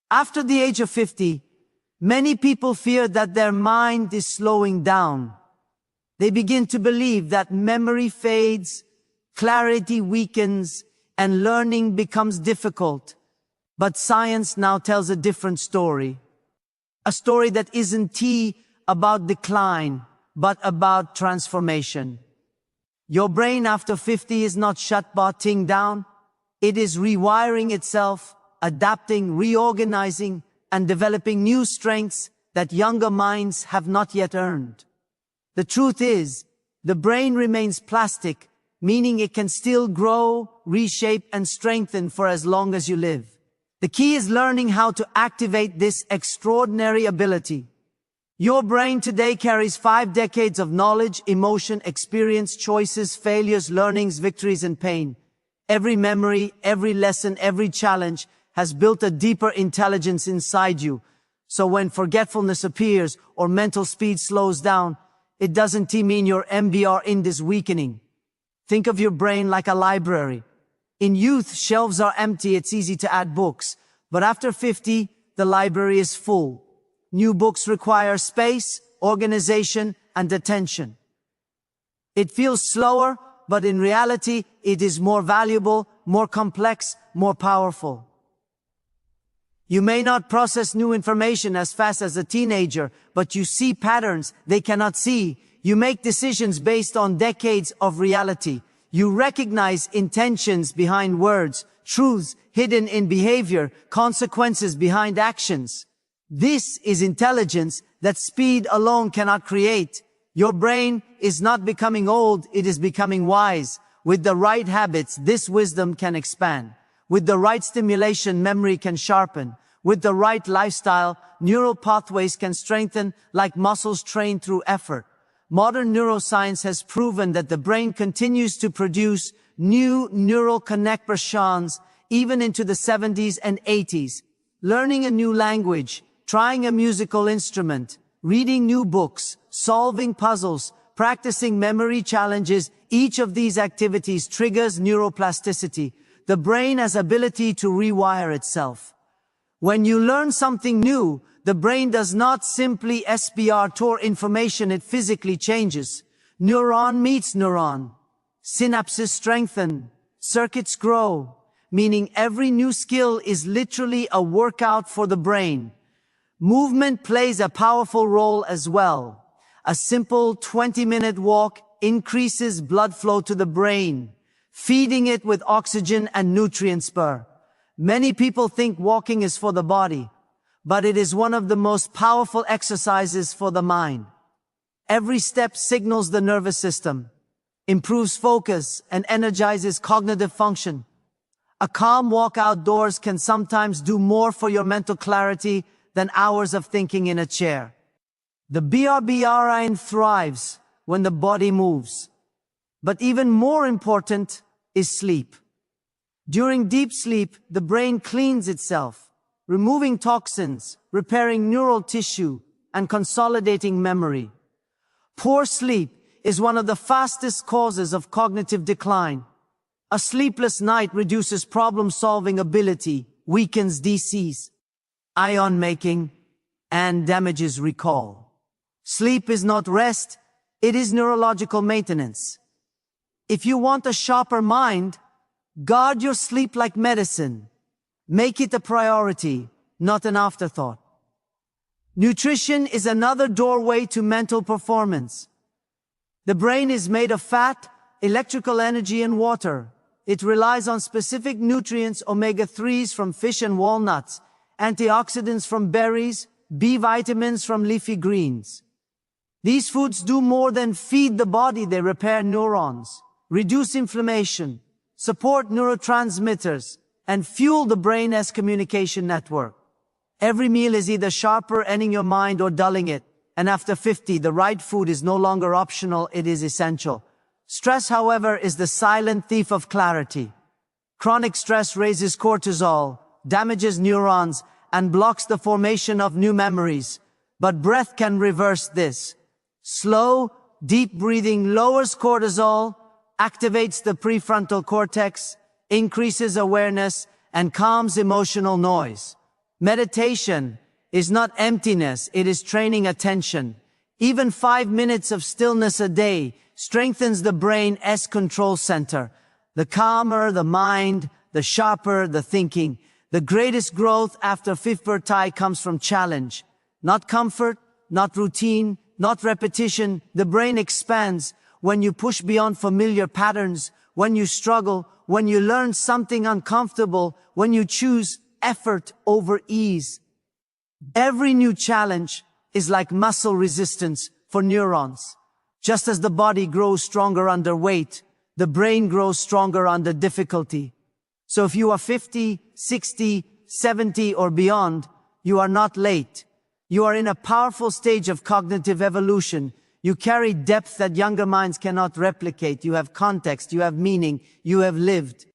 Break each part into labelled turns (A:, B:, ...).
A: After the age of 50, many people fear that their mind is slowing down. They begin to believe that memory fades, clarity weakens, and learning becomes difficult. But science now tells a different story. A story that isn't about decline, but about transformation. Your brain after 50 is not shutting down. It is rewiring itself, adapting, reorganizing, and developing new strengths that younger minds have not yet earned. The truth is, the brain remains plastic, meaning it can still grow, reshape, and strengthen for as long as you live. The key is learning how to activate this extraordinary ability. Your brain today carries 5 decades of knowledge, emotion, experience, choices, failures, learnings, victories, and pain. Every memory, every lesson, every challenge has built a deeper intelligence inside you. So when forgetfulness appears or mental speed slows down, it doesn't mean your MBR is weakening. Think of your brain like a library. In youth, shelves are empty, it's easy to add books. But after 50, the library is full. New books require space, organization, and attention. It feels slower, but in reality, it is more valuable, more complex, more powerful. You may not process new information as fast as a teenager, but you see patterns they cannot see. You make decisions based on decades of reality. You recognize intentions behind words, truths hidden in behavior, consequences behind actions. This is intelligence that speed alone cannot create. Your brain is not becoming old, it is becoming wise. With the right habits, this wisdom can expand. With the right stimulation, memory can sharpen. With the right lifestyle, neural pathways can strengthen like muscles trained through effort. Modern neuroscience has proven that the brain continues to produce new neural connections even into the 70s and 80s. Learning a new language, trying a musical instrument, reading new books, solving puzzles, practicing memory challenges, each of these activities triggers neuroplasticity. The brain has ability to rewire itself. When you learn something new, the brain does not simply store information, it physically changes. Neuron meets neuron. Synapses strengthen. Circuits grow. Meaning every new skill is literally a workout for the brain. Movement plays a powerful role as well. A simple 20-minute walk increases blood flow to the brain, feeding it with oxygen and nutrient spur. Many people think walking is for the body, but it is one of the most powerful exercises for the mind. Every step signals the nervous system, improves focus, and energizes cognitive function. A calm walk outdoors can sometimes do more for your mental clarity than hours of thinking in a chair. The brain thrives when the body moves. But even more important is sleep. During deep sleep, the brain cleans itself, removing toxins, repairing neural tissue, and consolidating memory. Poor sleep is one of the fastest causes of cognitive decline. A sleepless night reduces problem-solving ability, weakens DCs, ion making, and damages recall. Sleep is not rest, it is neurological maintenance. If you want a sharper mind, guard your sleep like medicine. Make it a priority, not an afterthought. Nutrition is another doorway to mental performance. The brain is made of fat, electrical energy, and water. It relies on specific nutrients, omega-3s from fish and walnuts, antioxidants from berries, B vitamins from leafy greens. These foods do more than feed the body, they repair neurons, reduce inflammation, support neurotransmitters, and fuel the brain's communication network. Every meal is either sharper, ending your mind, or dulling it. And after 50, the right food is no longer optional, it is essential. Stress, however, is the silent thief of clarity. Chronic stress raises cortisol, damages neurons, and blocks the formation of new memories. But breath can reverse this. Slow, deep breathing lowers cortisol, activates the prefrontal cortex, increases awareness, and calms emotional noise. Meditation is not emptiness, it is training attention. Even 5 minutes of stillness a day strengthens the brain's control center. The calmer the mind, the sharper the thinking. The greatest growth after 50 comes from challenge. Not comfort, not routine, not repetition. The brain expands when you push beyond familiar patterns, when you struggle, when you learn something uncomfortable, when you choose effort over ease. Every new challenge is like muscle resistance for neurons. Just as the body grows stronger under weight, the brain grows stronger under difficulty. So if you are 50, 60, 70 or beyond, you are not late. You are in a powerful stage of cognitive evolution. You carry depth that younger minds cannot replicate. You have context, you have meaning, you have lived.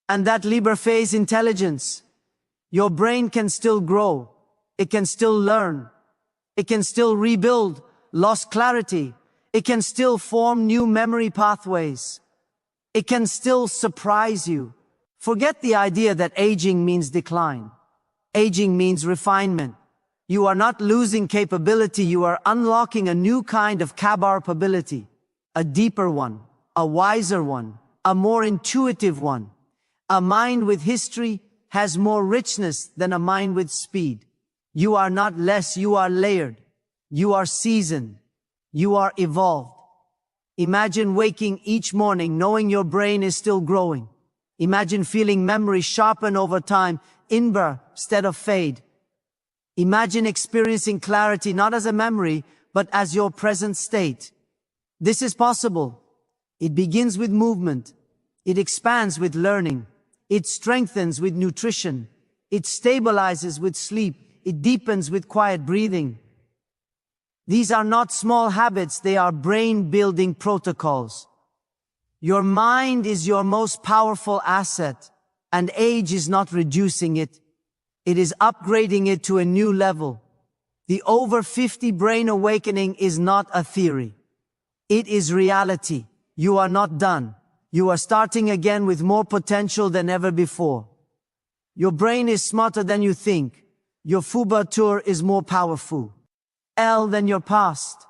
A: And that phase intelligence. Your brain can still grow. It can still learn. It can still rebuild lost clarity. It can still form new memory pathways. It can still surprise you. Forget the idea that aging means decline. Aging means refinement. You are not losing capability, you are unlocking a new kind of capability. A deeper one, a wiser one, a more intuitive one. A mind with history has more richness than a mind with speed. You are not less, you are layered. You are seasoned. You are evolved. Imagine waking each morning knowing your brain is still growing. Imagine feeling memory sharpen over time, instead of fade. Imagine experiencing clarity not as a memory, but as your present state. This is possible. It begins with movement. It expands with learning. It strengthens with nutrition. It stabilizes with sleep. It deepens with quiet breathing. These are not small habits, they are brain-building protocols. Your mind is your most powerful asset, and age is not reducing it. It is upgrading it to a new level. The over-50 brain awakening is not a theory. It is reality. You are not done. You are starting again with more potential than ever before. Your brain is smarter than you think. Your futur is more powerful than your past.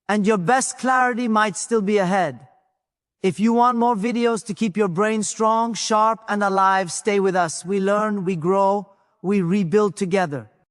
A: And your best clarity might still be ahead. If you want more videos to keep your brain strong, sharp, and alive, stay with us. We learn, we grow, we rebuild together.